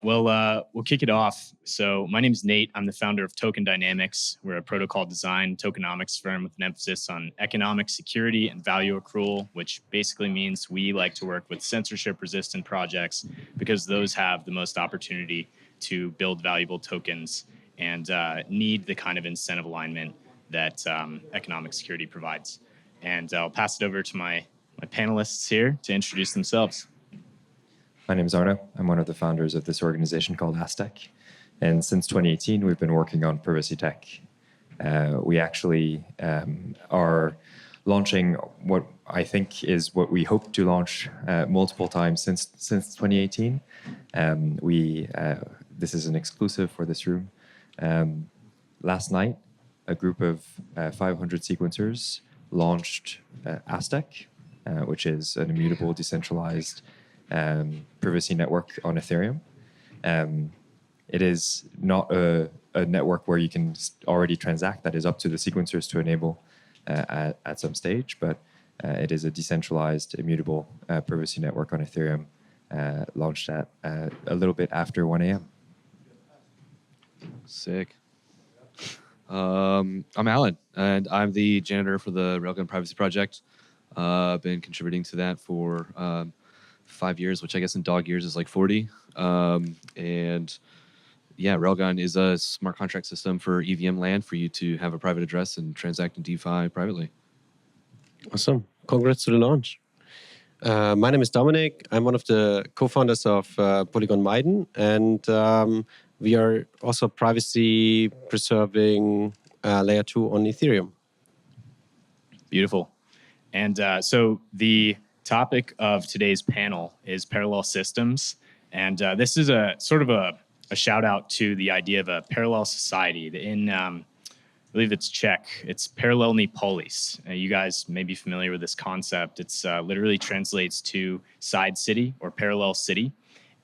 We'll kick it off. So my name is Nate. I'm the founder of TokenDynamics. We're a protocol design tokenomics firm with an emphasis on economic security and value accrual, which basically means we like to work with censorship-resistant projects because those have the most opportunity to build valuable tokens and need the kind of incentive alignment that economic security provides. And I'll pass it over to my panelists here to introduce themselves. My name is Arnaud. I'm one of the founders of this organization called Aztec. And since 2018, we've been working on privacy tech. We actually are launching what I think is what we hope to launch multiple times since 2018. This is an exclusive for this room. Last night, a group of 500 sequencers launched Aztec, which is an immutable, decentralized privacy network on Ethereum. It is not a network where you can already transact. That is up to the sequencers to enable at some stage, but it is a decentralized, immutable privacy network on Ethereum, launched at a little bit after 1 a.m. Sick. I'm Alan, and I'm the janitor for the RAILGUN privacy project. I've been contributing to that for 5 years, which I guess in dog years is like 40. And yeah, RAILGUN is a smart contract system for EVM land for you to have a private address and transact in DeFi privately. Awesome. Congrats to the launch. My name is Dominik. I'm one of the co-founders of Polygon Miden, and we are also privacy preserving layer 2 on Ethereum. Beautiful. And so the topic of today's panel is parallel systems. And this is a sort of a shout out to the idea of a parallel society. In, I believe it's Czech, it's parallelní polis. You guys may be familiar with this concept. It's literally translates to side city or parallel city.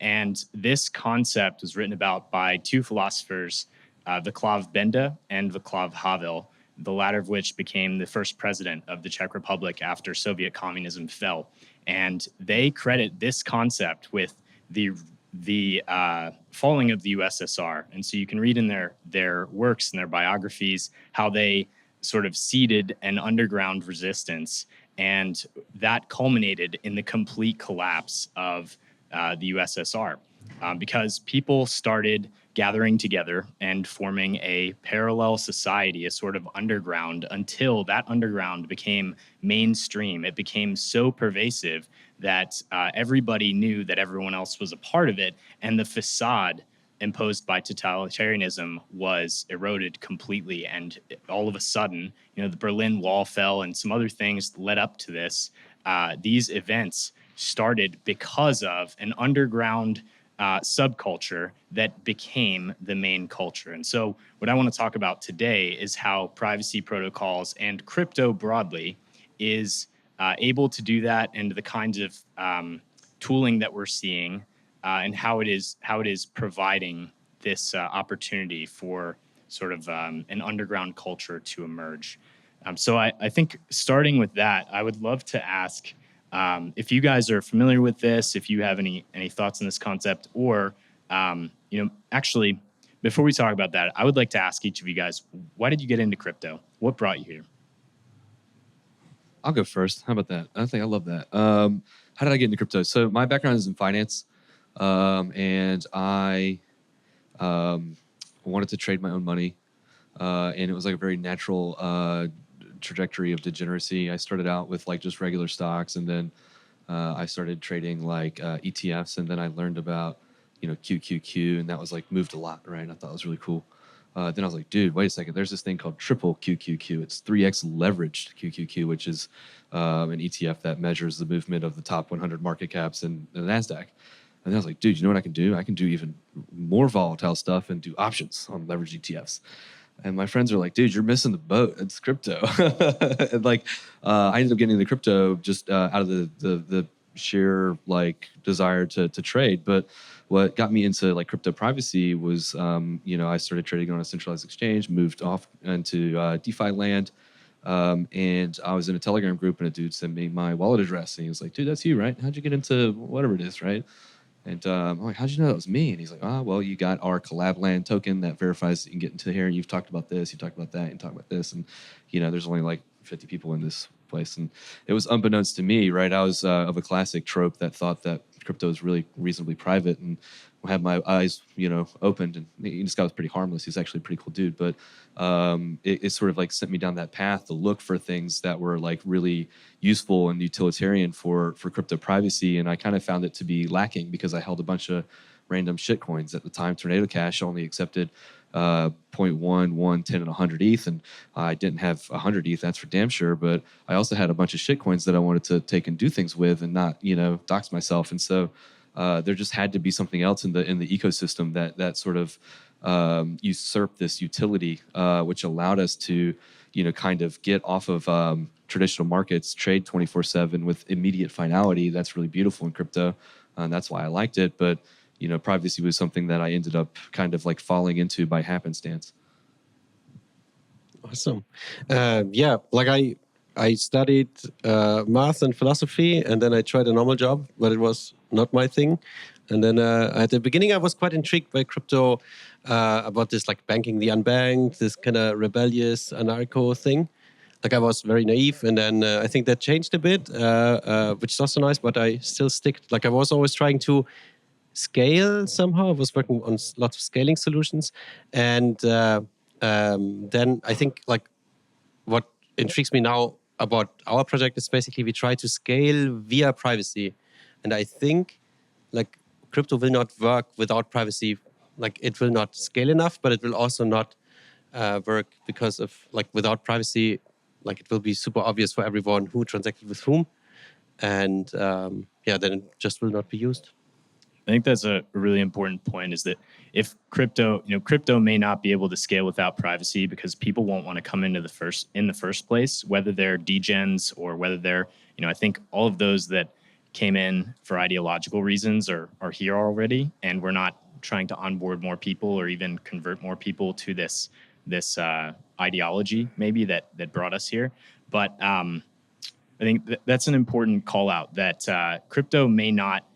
And this concept was written about by two philosophers, Václav Benda and Václav Havel, the latter of which became the first president of the Czech Republic after Soviet communism fell. And they credit this concept with the falling of the USSR. And so you can read in their works and their biographies how they sort of seeded an underground resistance. And that culminated in the complete collapse of the USSR because people started gathering together and forming a parallel society, a sort of underground, until that underground became mainstream. It became so pervasive that everybody knew that everyone else was a part of it, and the facade imposed by totalitarianism was eroded completely. And all of a sudden, the Berlin Wall fell and some other things led up to this. These events started because of an underground subculture that became the main culture. And so what I want to talk about today is how privacy protocols and crypto broadly is able to do that, and the kinds of tooling that we're seeing and how it is providing this opportunity for sort of an underground culture to emerge. So I think starting with that, I would love to ask if you guys are familiar with this, if you have any thoughts on this concept, or actually, before we talk about that, I would like to ask each of you guys, why did you get into crypto? What brought you here? I'll go first. How about that? I love that. How did I get into crypto? So my background is in finance, and I wanted to trade my own money, and it was like a very natural trajectory of degeneracy. I started out with like just regular stocks, and then I started trading like ETFs, and then I learned about QQQ, and that was like moved a lot, right? And I thought it was really cool. Then I was like, dude, wait a second. There's this thing called triple QQQ. It's 3x leveraged QQQ, which is an ETF that measures the movement of the top 100 market caps in the NASDAQ. And then I was like, dude, you know what I can do? I can do even more volatile stuff and do options on leveraged ETFs. And my friends are like, dude, you're missing the boat. It's crypto. And like, I ended up getting into crypto just out of the sheer like desire to trade. But what got me into like crypto privacy was, I started trading on a centralized exchange, moved off into DeFi land. And I was in a Telegram group, and a dude sent me my wallet address, and he was like, dude, that's you, right? How'd you get into whatever it is, right? And I'm like, how'd you know that was me? And he's like, well, you got our collab land token that verifies that you can get into here. You've talked about this, you talked about that, you talked about this. And, there's only like 50 people in this place. And it was unbeknownst to me, right? I was of a classic trope that thought that crypto is really reasonably private, and I had my eyes, opened. And this guy was pretty harmless. He's actually a pretty cool dude. But it sort of like sent me down that path to look for things that were like really useful and utilitarian for crypto privacy. And I kind of found it to be lacking because I held a bunch of random shit coins at the time. Tornado Cash only accepted 0.1, 1, 10, and 100 ETH, and I didn't have 100 ETH, that's for damn sure. But I also had a bunch of shit coins that I wanted to take and do things with, and not dox myself. And so there just had to be something else in the ecosystem that sort of usurped this utility, which allowed us to kind of get off of traditional markets, trade 24/7 with immediate finality. That's really beautiful in crypto, and that's why I liked it. But privacy was something that I ended up kind of like falling into by happenstance. Awesome. Yeah, like I studied math and philosophy, and then I tried a normal job, but it was not my thing. And then at the beginning, I was quite intrigued by crypto, about this like banking the unbanked, this kind of rebellious anarcho thing. Like I was very naive, and then I think that changed a bit, which is also nice. But I still stick. Like I was always trying to scale somehow. I was working on lots of scaling solutions, and then I think like what intrigues me now about our project is basically we try to scale via privacy, and I think like crypto will not work without privacy. Like it will not scale enough, but it will also not work because of like without privacy. Like it will be super obvious for everyone who transacted with whom, and then it just will not be used. I think that's a really important point, is that if crypto may not be able to scale without privacy because people won't want to come into in the first place, whether they're degens or whether they're, I think all of those that came in for ideological reasons are here already, and we're not trying to onboard more people or even convert more people to this ideology maybe that brought us here. But I think that's an important call out, that crypto may not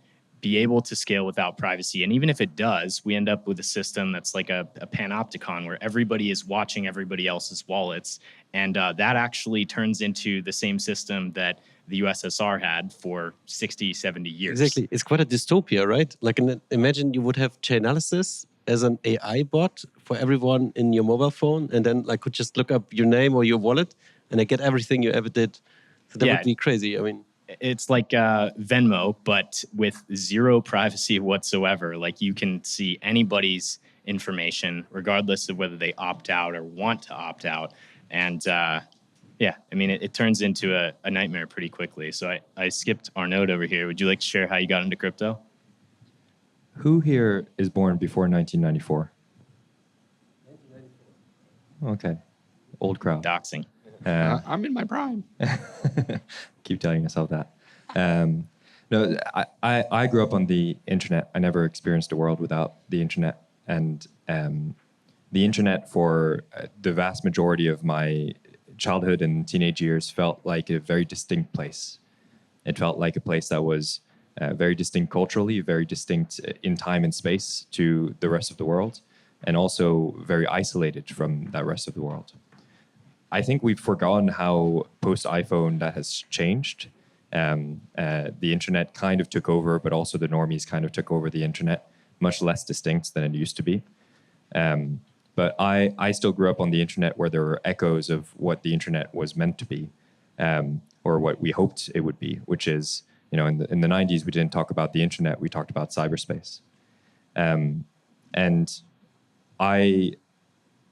be able to scale without privacy. And even if it does, we end up with a system that's like a panopticon where everybody is watching everybody else's wallets. And that actually turns into the same system that the USSR had for 60, 70 years. Exactly. It's quite a dystopia, right? Like imagine you would have Chainalysis as an AI bot for everyone in your mobile phone, and then like could just look up your name or your wallet and I get everything you ever did. So that would be crazy. I mean, it's like Venmo, but with zero privacy whatsoever. Like you can see anybody's information, regardless of whether they opt out or want to opt out. And it turns into a nightmare pretty quickly. So I skipped Arnaud over here. Would you like to share how you got into crypto? Who here is born before 1994? 1994. Okay. Old crowd. Doxing. I'm in my prime. Keep telling yourself that. No, I grew up on the internet. I never experienced a world without the internet. And the internet for the vast majority of my childhood and teenage years felt like a very distinct place. It felt like a place that was very distinct culturally, very distinct in time and space to the rest of the world, and also very isolated from that rest of the world. I think we've forgotten how post-iPhone that has changed. The internet kind of took over, but also the normies kind of took over the internet, much less distinct than it used to be. But I still grew up on the internet where there were echoes of what the internet was meant to be, or what we hoped it would be, which is, in the 90s, we didn't talk about the internet, we talked about cyberspace. And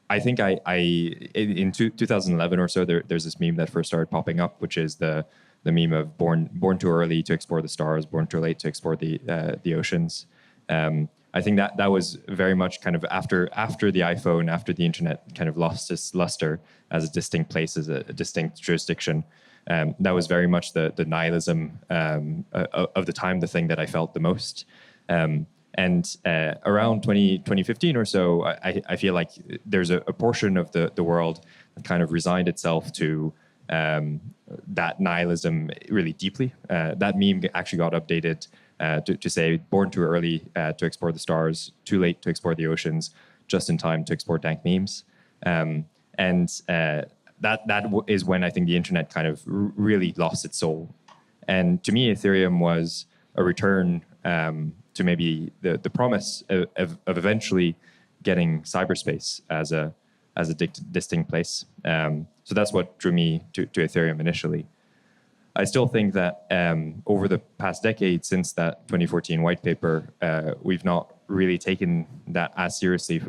I think in 2011 or so, there's this meme that first started popping up, which is the meme of born too early to explore the stars, born too late to explore the oceans. I think that was very much kind of after the iPhone, after the internet kind of lost its luster as a distinct place, as a distinct jurisdiction. That was very much the nihilism of the time, the thing that I felt the most. And around 2015 or so, I feel like there's a portion of the world that kind of resigned itself to that nihilism really deeply. That meme actually got updated to say born too early to explore the stars, too late to explore the oceans, just in time to explore dank memes. That is when I think the internet kind of really lost its soul. And to me, Ethereum was a return to maybe the promise of eventually getting cyberspace as a distinct place. So that's what drew me to Ethereum initially. I still think that over the past decade, since that 2014 white paper, we've not really taken that as seriously.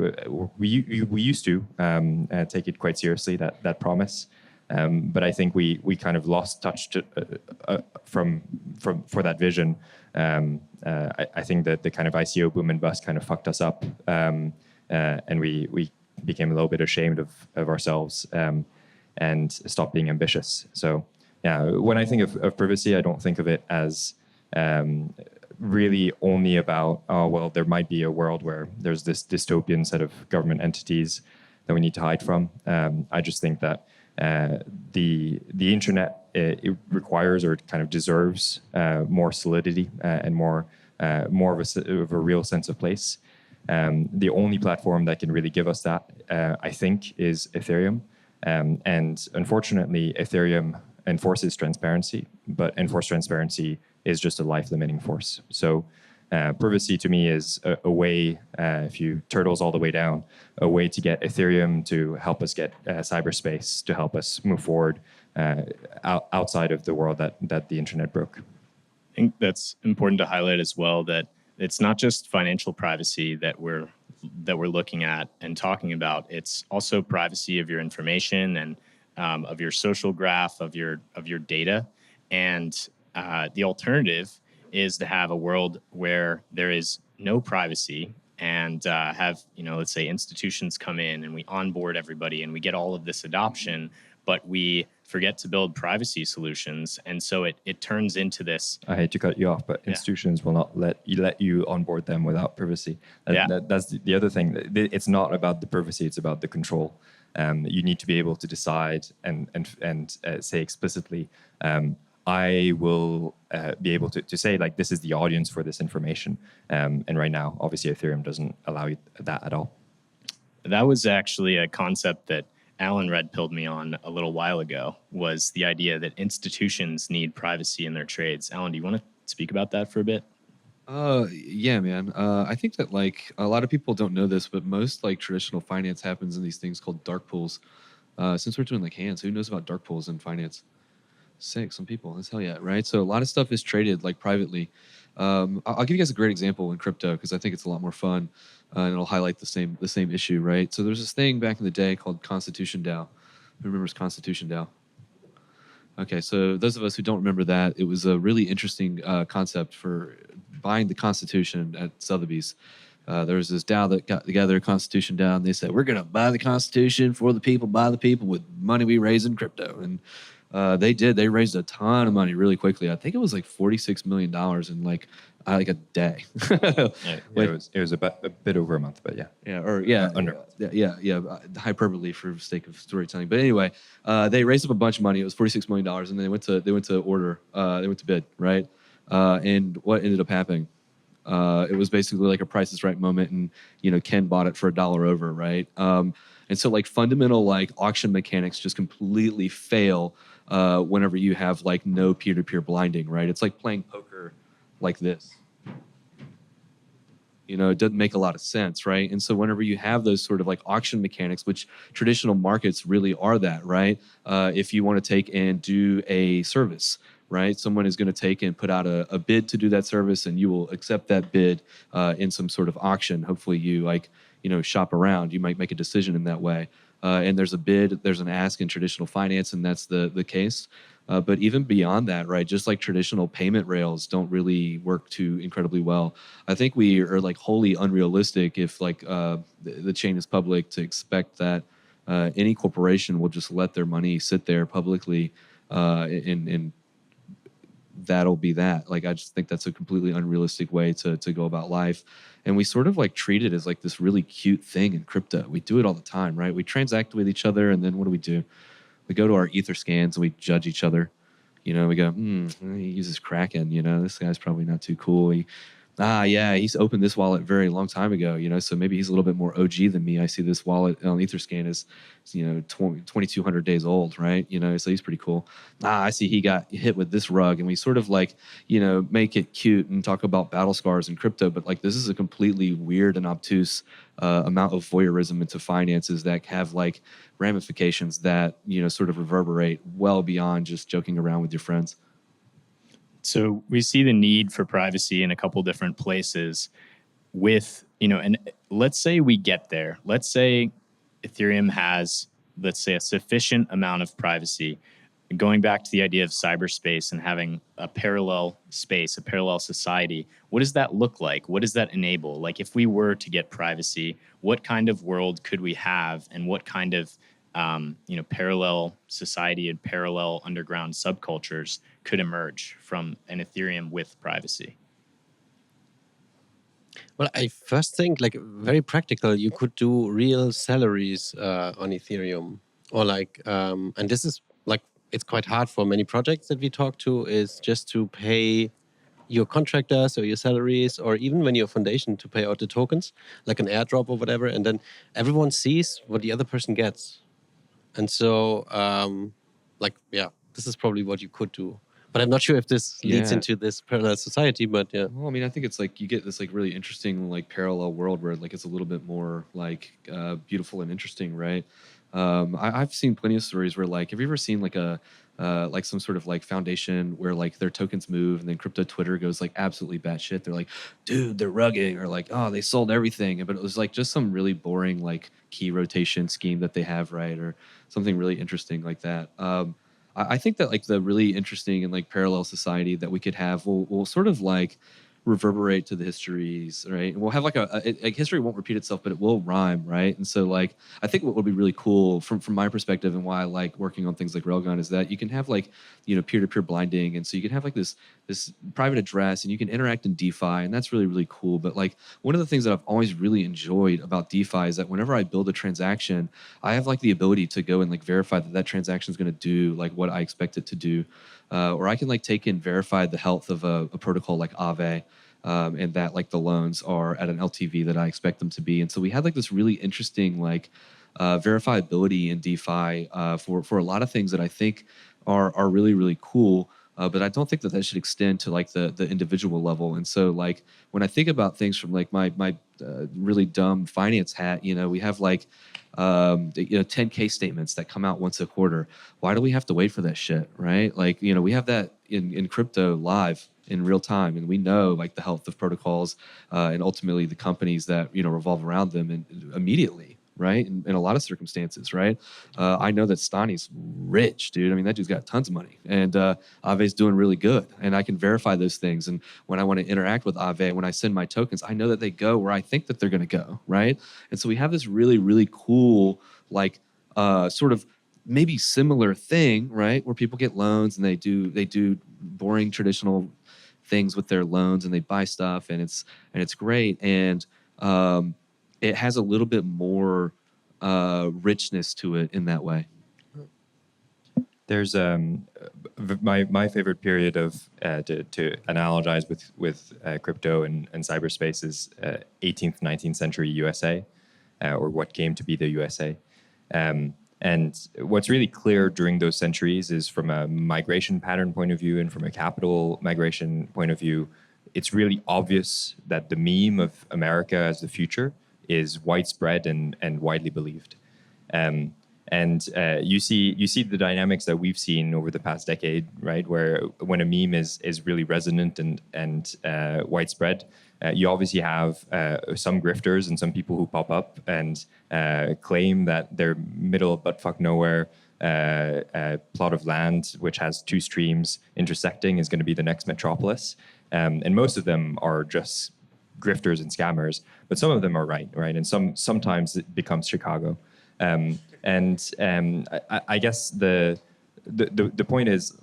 We used to take it quite seriously, that promise. But I think we kind of lost touch for that vision. I think that the kind of ICO boom and bust kind of fucked us up, and we became a little bit ashamed of ourselves and stopped being ambitious. So yeah, when I think of privacy, I don't think of it as really only about, oh, well, there might be a world where there's this dystopian set of government entities that we need to hide from. I just think that the internet, it requires or kind of deserves more solidity and more of a real sense of place. The only platform that can really give us that, I think, is Ethereum. And unfortunately, Ethereum enforces transparency, but enforced transparency is just a life-limiting force. So privacy to me is a way, if you turtles all the way down, a way to get Ethereum to help us get cyberspace, to help us move forward outside of the world that the internet broke. I think that's important to highlight as well, that it's not just financial privacy that we're looking at and talking about. It's also privacy of your information and of your social graph, of your data. And the alternative is to have a world where there is no privacy and have, let's say institutions come in and we onboard everybody and we get all of this adoption, but we forget to build privacy solutions. And so it turns into this. I hate to cut you off, but institutions will not let you onboard them without privacy. That's the other thing. It's not about the privacy, it's about the control. You need to be able to decide and say explicitly, I will be able to say, like, this is the audience for this information. And right now, obviously, Ethereum doesn't allow you that at all. That was actually a concept that Alan red-pilled me on a little while ago, was the idea that institutions need privacy in their trades. Alan, do you want to speak about that for a bit? Yeah, man. I think that like a lot of people don't know this, but most like traditional finance happens in these things called dark pools. Since we're doing like hands, who knows about dark pools in finance? Sick, some people. That's hell yeah, right? So a lot of stuff is traded like privately. I'll give you guys a great example in crypto because I think it's a lot more fun and it'll highlight the same issue, right? So there's this thing back in the day called Constitution DAO. Who remembers Constitution DAO? Okay, so those of us who don't remember that, it was a really interesting concept for buying the Constitution at Sotheby's. There was this DAO that got together, Constitution DAO, and they said, we're going to buy the Constitution for the people, by the people, with money we raise in crypto. And they did. They raised a ton of money really quickly. I think it was like $46 million in like a day. It was a bit over a month, but yeah. Under. Hyperbole for the sake of storytelling. But anyway, they raised up a bunch of money. It was $46 million, and then they went to bid, right? And what ended up happening? It was basically like a Price is Right moment, and Ken bought it for $1 over, right? And so like fundamental like auction mechanics just completely fail whenever you have like no peer-to-peer blinding, right? It's like playing poker like this. It doesn't make a lot of sense, right? And so whenever you have those sort of like auction mechanics, which traditional markets really are that, right? If you want to take and do a service, right? Someone is going to take and put out a bid to do that service, and you will accept that bid in some sort of auction. Hopefully you shop around. You might make a decision in that way. And there's a bid, there's an ask in traditional finance, and that's the case. But even beyond that, right, just like traditional payment rails don't really work too incredibly well. I think we are like wholly unrealistic if like the chain is public to expect that any corporation will just let their money sit there publicly and that'll be that. Like, I just think that's a completely unrealistic way to go about life. And we sort of like treat it as like this really cute thing in crypto. We do it all the time, right? We transact with each other, and then what do? We go to our ether scans and we judge each other. You know, we go, he uses Kraken. You know, this guy's probably not too cool. Yeah, he's opened this wallet very long time ago, you know, so maybe he's a little bit more OG than me. I see this wallet on Etherscan is, you know, 2,200 days old, right? You know, so he's pretty cool. I see he got hit with this rug, and we sort of like, you know, make it cute and talk about battle scars and crypto, but like this is a completely weird and obtuse amount of voyeurism into finances that have like ramifications that, you know, sort of reverberate well beyond just joking around with your friends. So we see the need for privacy in a couple different places with, you know, and let's say we get there. Let's say Ethereum has, let's say, a sufficient amount of privacy. Going back to the idea of cyberspace and having a parallel space, a parallel society, what does that look like? What does that enable? Like if we were to get privacy, what kind of world could we have, and what kind of you know, parallel society and parallel underground subcultures could emerge from an Ethereum with privacy? Well, I first think like very practical. You could do real salaries on Ethereum, or like, and this is like it's quite hard for many projects that we talk to, is just to pay your contractors or your salaries, or even when you're a foundation, to pay out the tokens, like an airdrop or whatever, and then everyone sees what the other person gets. And so, like, yeah, this is probably what you could do. But I'm not sure if this leads into this parallel society, but yeah. Well, I mean, I think it's like you get this like really interesting like parallel world where like it's a little bit more like beautiful and interesting, right? I've seen plenty of stories where like, have you ever seen like a like some sort of like foundation where like their tokens move and then crypto Twitter goes like absolutely batshit? They're like, dude, they're rugging, or like, oh, they sold everything. But it was like just some really boring like key rotation scheme that they have, right? Or something really interesting like that. I think that like the really interesting and like parallel society that we could have will sort of like reverberate to the histories, right? And we'll have like like history won't repeat itself, but it will rhyme, right? And so like I think what would be really cool from my perspective, and why I like working on things like Railgun, is that you can have like, you know, peer-to-peer blinding, and so you can have like this private address, and you can interact in DeFi, and that's really, really cool. But like one of the things that I've always really enjoyed about DeFi is that whenever I build a transaction, I have like the ability to go and like verify that that transaction is going to do like what I expect it to do. Or I can like take and verify the health of a protocol like Aave, and that like the loans are at an LTV that I expect them to be. And so we had like this really interesting like verifiability in DeFi for a lot of things that I think are really, really cool. But I don't think that should extend to like the individual level. And so like when I think about things from like my really dumb finance hat, you know, we have like you know, 10K statements that come out once a quarter. Why do we have to wait for that shit, right? Like, you know, we have that in crypto live in real time, and we know like the health of protocols and ultimately the companies that, you know, revolve around them, and immediately, right? In a lot of circumstances, right? I know that Stani's rich, dude. I mean, that dude's got tons of money, and Aave's doing really good, and I can verify those things. And when I want to interact with Aave, when I send my tokens, I know that they go where I think that they're going to go, right? And so we have this really, really cool, like, sort of maybe similar thing, right? Where people get loans and they do boring traditional things with their loans, and they buy stuff, and it's great, and it has a little bit more richness to it in that way. There's my favorite period of to analogize with crypto and cyberspace is 18th, 19th century USA, or what came to be the USA. And what's really clear during those centuries is, from a migration pattern point of view and from a capital migration point of view, it's really obvious that the meme of America as the future is widespread and widely believed. And you see the dynamics that we've seen over the past decade, right? Where when a meme is really resonant and widespread, you obviously have some grifters and some people who pop up and claim that their middle of buttfuck nowhere plot of land, which has two streams intersecting, is going to be the next metropolis. And most of them are just grifters and scammers, but some of them are right? And sometimes it becomes Chicago. I guess the point is,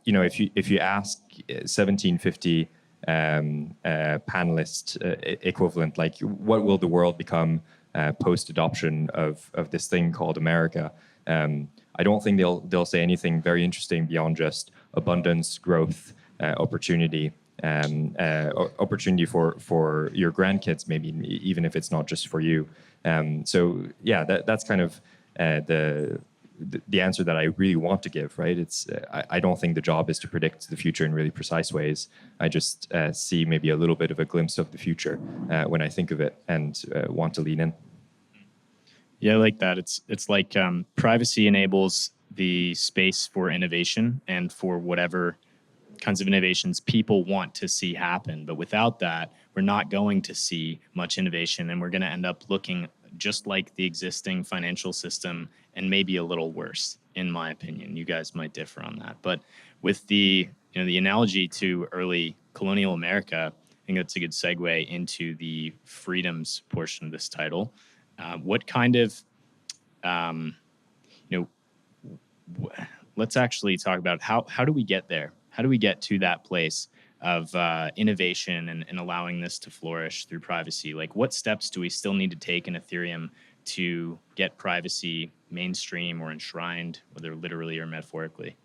you know, if you ask 1750 panelist equivalent, like, what will the world become post adoption of this thing called America? I don't think they'll say anything very interesting beyond just, abundance, growth, opportunity. Opportunity for your grandkids, maybe even if it's not just for you. So yeah, that's kind of the answer that I really want to give, right? It's I don't think the job is to predict the future in really precise ways. I just see maybe a little bit of a glimpse of the future when I think of it and want to lean in. Yeah, I like that. It's like privacy enables the space for innovation and for whatever kinds of innovations people want to see happen. But without that, we're not going to see much innovation, and we're going to end up looking just like the existing financial system and maybe a little worse, in my opinion. You guys might differ on that. But with the analogy to early colonial America, I think that's a good segue into the freedoms portion of this title. What kind of, let's actually talk about how do we get there? How do we get to that place of innovation and allowing this to flourish through privacy? Like, what steps do we still need to take in Ethereum to get privacy mainstream or enshrined, whether literally or metaphorically?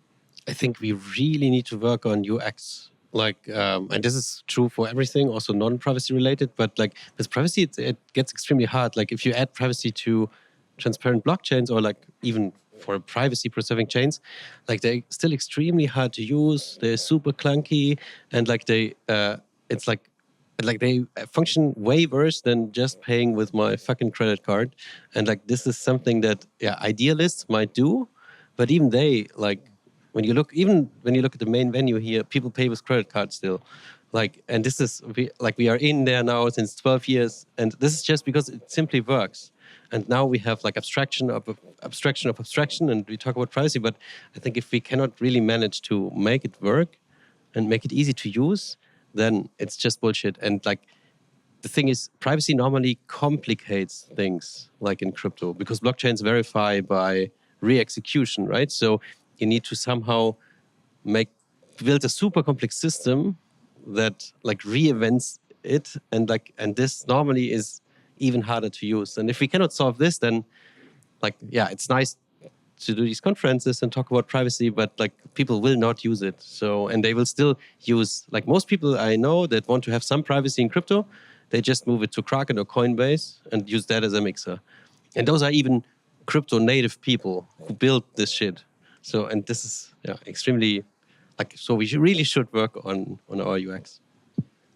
I think we really need to work on UX. And this is true for everything, also non-privacy related. But like with privacy, it gets extremely hard. Like if you add privacy to transparent blockchains or like even for privacy preserving chains, like they're still extremely hard to use. They're super clunky, and like it's like they function way worse than just paying with my fucking credit card. And like this is something that idealists might do, but even they like when you look at the main venue here, people pay with credit cards still. Like, and this is we are in there now since 12 years, and this is just because it simply works. And now we have like abstraction of abstraction, and we talk about privacy. But I think if we cannot really manage to make it work and make it easy to use, then it's just bullshit. And like the thing is, privacy normally complicates things, like in crypto, because blockchains verify by re-execution, right? So you need to somehow build a super complex system that like re-events it, and this normally is even harder to use. And if we cannot solve this, then it's nice to do these conferences and talk about privacy, but like people will not use it. So, and they will still use, like most people I know that want to have some privacy in crypto, they just move it to Kraken or Coinbase and use that as a mixer. And those are even crypto native people who build this shit. So, and this is extremely so we really should work on our UX.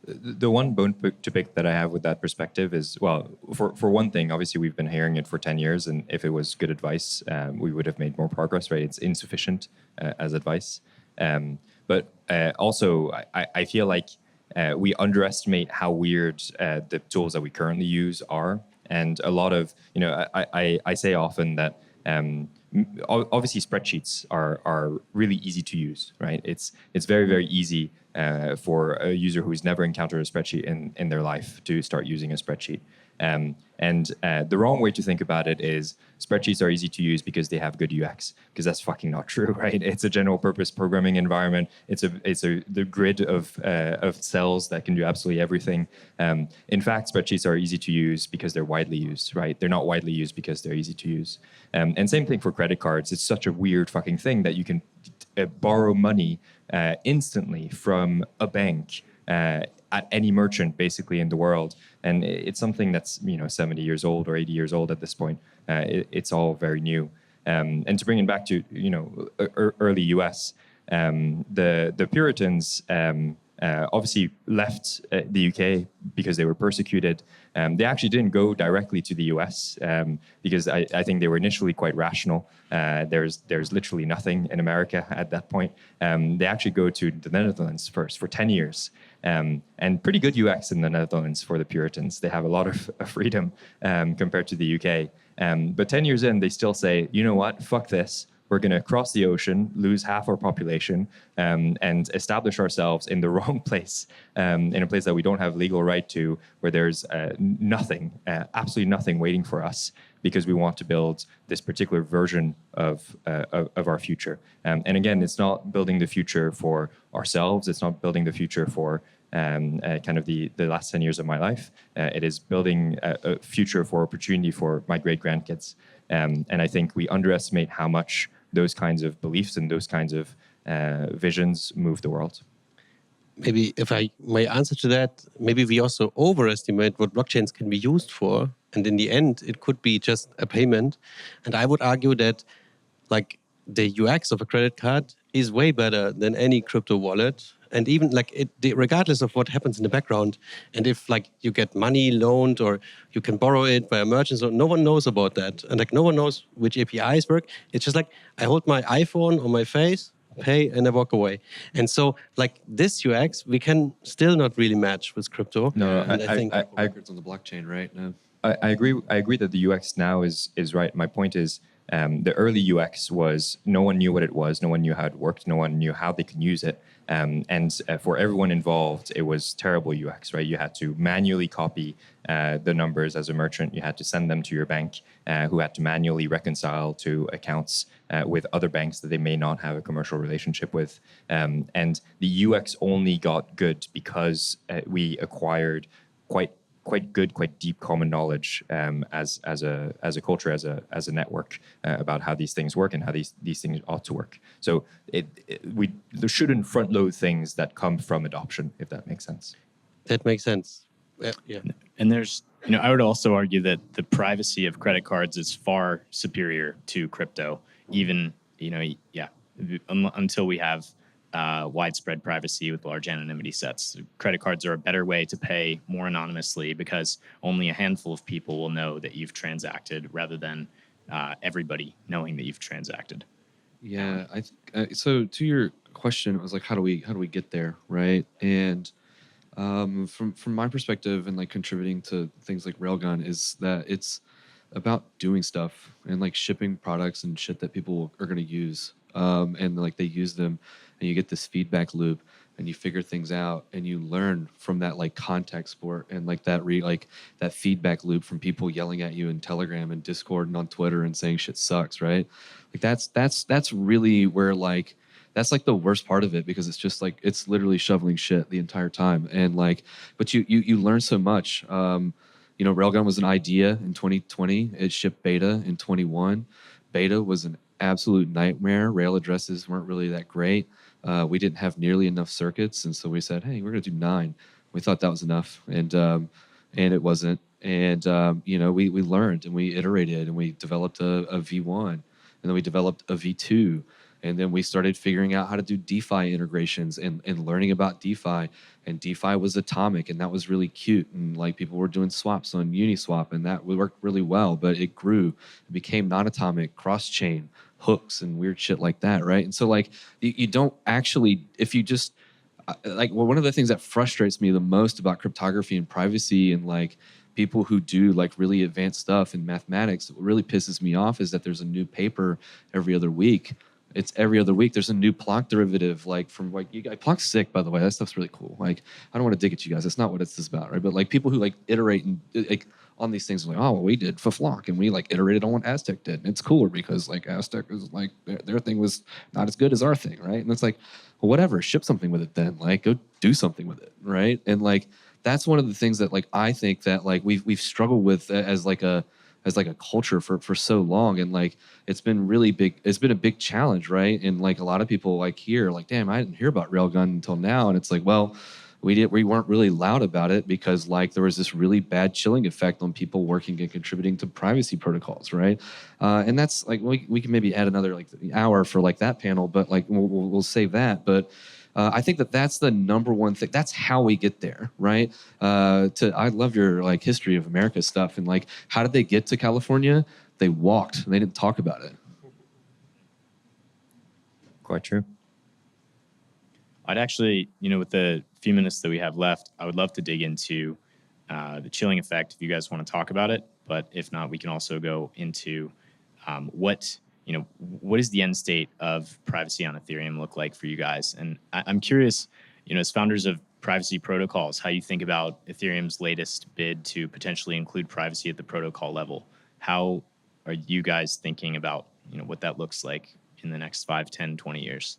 The one bone to pick that I have with that perspective is, well, for one thing, obviously we've been hearing it for 10 years, and if it was good advice, we would have made more progress, right? It's insufficient as advice. But also, I feel like we underestimate how weird the tools that we currently use are. And a lot of, I say often that obviously spreadsheets are really easy to use, right? It's very, very easy for a user who's never encountered a spreadsheet in their life to start using a spreadsheet. And the wrong way to think about it is spreadsheets are easy to use because they have good UX, because that's fucking not true, right? It's a general purpose programming environment. It's the grid of cells that can do absolutely everything. In fact, spreadsheets are easy to use because they're widely used, right? They're not widely used because they're easy to use. And same thing for credit cards. It's such a weird fucking thing that you can borrow money instantly from a bank at any merchant basically in the world. And it's something that's 70 years old or 80 years old at this point. It's all very new. And to bring it back to early US, the Puritans obviously left the UK because they were persecuted. They actually didn't go directly to the US because I think they were initially quite rational. There's literally nothing in America at that point. They actually go to the Netherlands first for 10 years. And pretty good UX in the Netherlands for the Puritans. They have a lot of freedom compared to the UK. But 10 years in, they still say, you know what, fuck this. We're going to cross the ocean, lose half our population, and establish ourselves in the wrong place, in a place that we don't have legal right to, where there's nothing, absolutely nothing waiting for us, because we want to build this particular version of our future. And again, it's not building the future for ourselves. It's not building the future for kind of the last 10 years of my life. It is building a future for opportunity for my great-grandkids. And I think we underestimate how much those kinds of beliefs and those kinds of visions move the world. Maybe if I may answer to that, maybe we also overestimate what blockchains can be used for. And in the end, it could be just a payment. And I would argue that like the UX of a credit card is way better than any crypto wallet. And even like regardless of what happens in the background, and if like you get money loaned or you can borrow it by a merchant, so no one knows about that. And like no one knows which APIs work. It's just like I hold my iPhone on my face, pay, and I walk away. And so like this UX, we can still not really match with crypto. No, And I think Records on the blockchain, right? No. I agree. I agree that the UX now is right. My point is, the early UX was no one knew what it was, no one knew how it worked, no one knew how they can use it, and for everyone involved, it was terrible UX. Right? You had to manually copy the numbers as a merchant. You had to send them to your bank, who had to manually reconcile to accounts with other banks that they may not have a commercial relationship with, and the UX only got good because we acquired quite good, quite deep common knowledge as a culture, as a network about how these things work and how these things ought to work. So we shouldn't front load things that come from adoption, if that makes sense. that makes sense. Yeah. And there's, I would also argue that the privacy of credit cards is far superior to crypto, even, until we have widespread privacy with large anonymity sets. Credit cards are a better way to pay more anonymously because only a handful of people will know that you've transacted rather than everybody knowing that you've transacted. Yeah, I think so. To your question, it was like, how do we get there, right? And from my perspective, and like contributing to things like Railgun, is that it's about doing stuff and like shipping products and shit that people are going to use, and like they use them, and you get this feedback loop, and you figure things out, and you learn from that like contact sport and like that that feedback loop from people yelling at you in Telegram and Discord and on Twitter and saying shit sucks, right? Like that's really where like that's like the worst part of it, because it's just like it's literally shoveling shit the entire time, and like but you learn so much. Railgun was an idea in 2020. It shipped beta in 21. Beta was an absolute nightmare. Rail addresses weren't really that great. We didn't have nearly enough circuits, and so we said, "Hey, we're going to do 9." We thought that was enough, and it wasn't. And we learned and we iterated and we developed a V1, and then we developed a V2, and then we started figuring out how to do DeFi integrations and learning about DeFi. And DeFi was atomic, and that was really cute. And like people were doing swaps on Uniswap, and that worked really well. But it grew, it became non-atomic, cross-chain, hooks, and weird shit like that, right? And so like you don't actually, if you just one of the things that frustrates me the most about cryptography and privacy and like people who do like really advanced stuff in mathematics, what really pisses me off is that there's a new paper every other week. It's every other week. There's a new Planck derivative, like from like Planck's sick, by the way. That stuff's really cool. Like, I don't want to dig at you guys. That's not what it's about, right? But like people who like iterate and like on these things, are like, oh, well, we did for Flock, and we like iterated on what Aztec did, and it's cooler because like Aztec is like their thing was not as good as our thing, right? And it's like, well, whatever, ship something with it then. Like, go do something with it, right? And like that's one of the things that like I think that like we've struggled with as like a culture for so long, and like it's been really big. It's been a big challenge, right? And like a lot of people like hear like, damn, I didn't hear about Railgun until now, and it's like, well, we weren't really loud about it because like there was this really bad chilling effect on people working and contributing to privacy protocols, right? And that's like we can maybe add another like hour for like that panel, but like we'll save that, but. I think that's the number one thing. That's how we get there, right? I love your like history of America stuff, and like how did they get to California? They walked. They didn't talk about it. Quite true. I'd actually, with the few minutes that we have left, I would love to dig into the chilling effect if you guys want to talk about it. But if not, we can also go into what is the end state of privacy on Ethereum look like for you guys? And I'm curious, as founders of privacy protocols, how you think about Ethereum's latest bid to potentially include privacy at the protocol level. How are you guys thinking about, what that looks like in the next 5, 10, 20 years?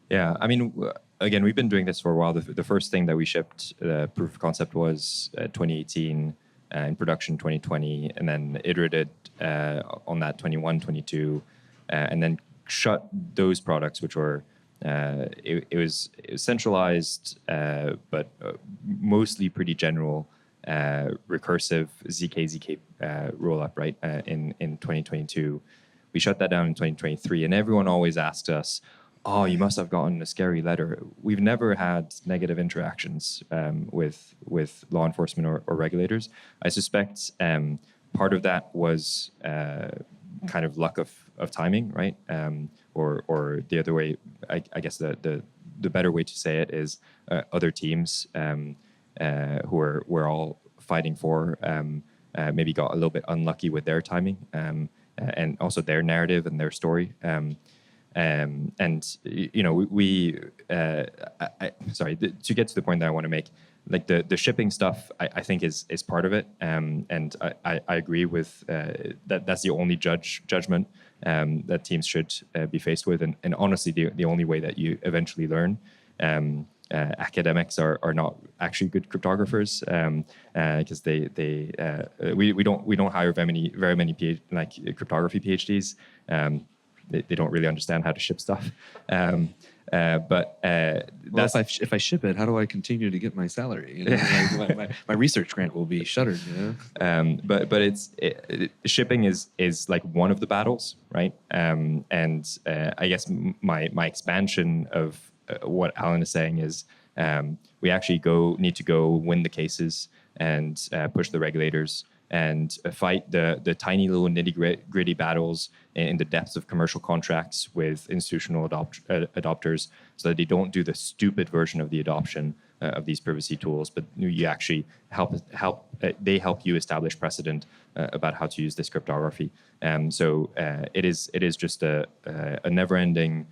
Yeah, I mean, again, we've been doing this for a while. The first thing that we shipped, proof of concept, was 2018, in production 2020, and then iterated on that 21, 22, and then shut those products, which were it was centralized, but mostly pretty general, recursive ZK rollup, right? In 2022, we shut that down in 2023, and everyone always asked us, "Oh, you must have gotten a scary letter." We've never had negative interactions with law enforcement or regulators. I suspect part of that was kind of luck of timing, right? Or the other way, I guess the better way to say it is other teams who we're all fighting for maybe got a little bit unlucky with their timing and also their narrative and their story. And you know, to get to the point that I want to make, like the shipping stuff, I think is part of it, and I agree with that. That's the only judgment that teams should be faced with, and honestly, the only way that you eventually learn. Academics are not actually good cryptographers because we don't hire very many cryptography PhDs. They don't really understand how to ship stuff. But if I ship it, how do I continue to get my salary? You know? Like my research grant will be shuttered. You know? But shipping is like one of the battles, right? And I guess my expansion of what Alan is saying is we actually need to go win the cases and push the regulators and fight the tiny little nitty-gritty battles in the depths of commercial contracts with institutional adopters, so that they don't do the stupid version of the adoption of these privacy tools, but you actually they help you establish precedent about how to use this cryptography. So it is just a never-ending.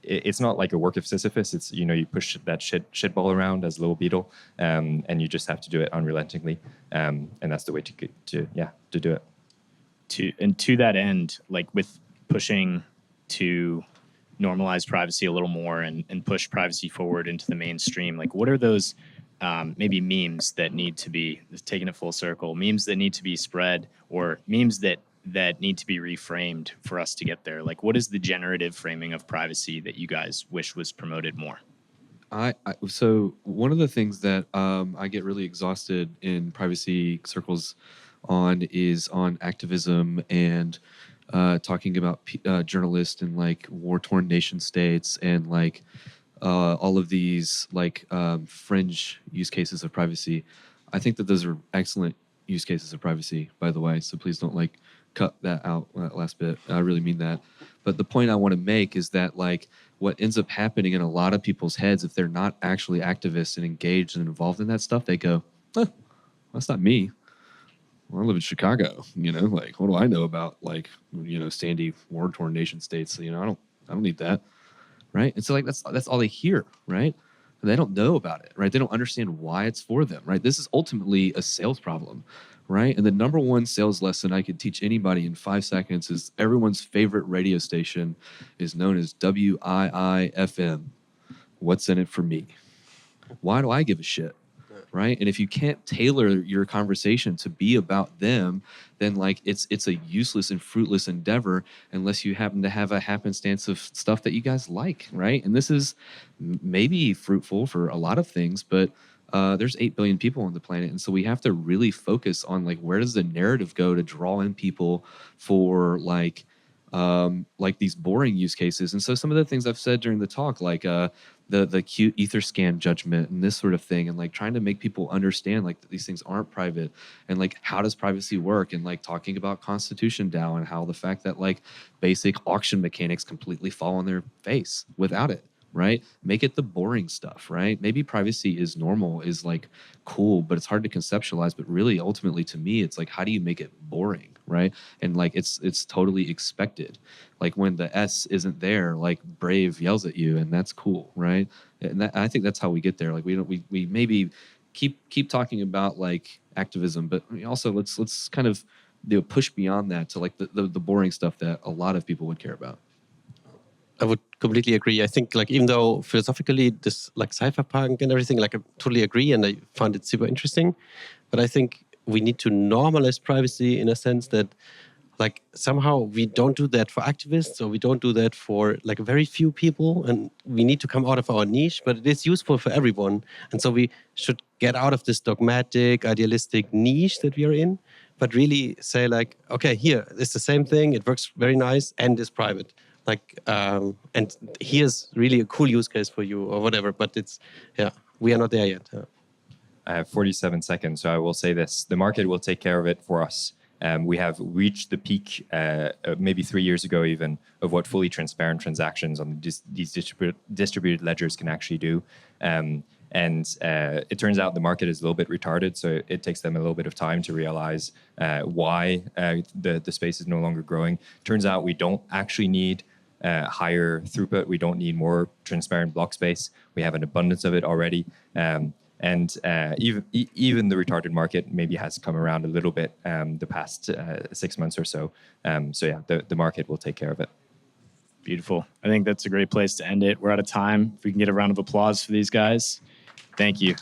It's not like a work of Sisyphus. It's, you know, you push that shit ball around as a little beetle, and you just have to do it unrelentingly, and that's the way to do it. To that end, like with pushing to normalize privacy a little more and push privacy forward into the mainstream, like what are those maybe memes that need to be taken a full circle, memes that need to be spread, or memes that need to be reframed for us to get there? Like, what is the generative framing of privacy that you guys wish was promoted more? So one of the things that I get really exhausted in privacy circles on is on activism and talking about journalists in like war-torn nation states and like all of these like fringe use cases of privacy. I think that those are excellent use cases of privacy, by the way. So please don't like cut that out, that last bit. I really mean that. But the point I want to make is that like what ends up happening in a lot of people's heads, if they're not actually activists and engaged and involved in that stuff, they go, that's not me. Well, I live in Chicago, you know, like what do I know about like, you know, sandy war-torn nation states? You know, I don't need that. Right. And so like that's all they hear, right? And they don't know about it, right? They don't understand why it's for them, right? This is ultimately a sales problem. Right. And the number one sales lesson I could teach anybody in 5 seconds is everyone's favorite radio station is known as WIIFM. What's in it for me? Why do I give a shit? Right. And if you can't tailor your conversation to be about them, then like it's a useless and fruitless endeavor unless you happen to have a happenstance of stuff that you guys like. Right. And this is maybe fruitful for a lot of things, but there's 8 billion people on the planet. And so we have to really focus on like, where does the narrative go to draw in people for like these boring use cases. And so some of the things I've said during the talk, like the cute Etherscan judgment and this sort of thing, and like trying to make people understand like that these things aren't private, and like how does privacy work, and like talking about Constitution DAO and how the fact that like basic auction mechanics completely fall on their face without it. Right? Make it the boring stuff, right? Maybe privacy is normal, is like cool, but it's hard to conceptualize. But really, ultimately, to me, it's like, how do you make it boring, right? And like, it's totally expected. Like when the S isn't there, like Brave yells at you, and that's cool, right? And I think that's how we get there. Like we maybe keep talking about like activism, but also let's kind of push beyond that to like the boring stuff that a lot of people would care about. I would completely agree. I think like even though philosophically this like cypherpunk and everything, like I totally agree and I find it super interesting, but I think we need to normalize privacy in a sense that like somehow we don't do that for activists, or we don't do that for like very few people, and we need to come out of our niche, but it is useful for everyone. And so we should get out of this dogmatic, idealistic niche that we are in, but really say like, okay, here, it's the same thing, it works very nice and is private. Like, and here's really a cool use case for you or whatever, but it's, yeah, we are not there yet. I have 47 seconds, so I will say this. The market will take care of it for us. We have reached the peak, maybe 3 years ago even, of what fully transparent transactions on these distributed ledgers can actually do. It turns out the market is a little bit retarded, so it takes them a little bit of time to realize why the space is no longer growing. Turns out we don't actually need higher throughput. We don't need more transparent block space. We have an abundance of it already. Even the retarded market maybe has come around a little bit the past 6 months or so. So yeah, the market will take care of it. Beautiful. I think that's a great place to end it. We're out of time. If we can get a round of applause for these guys. Thank you.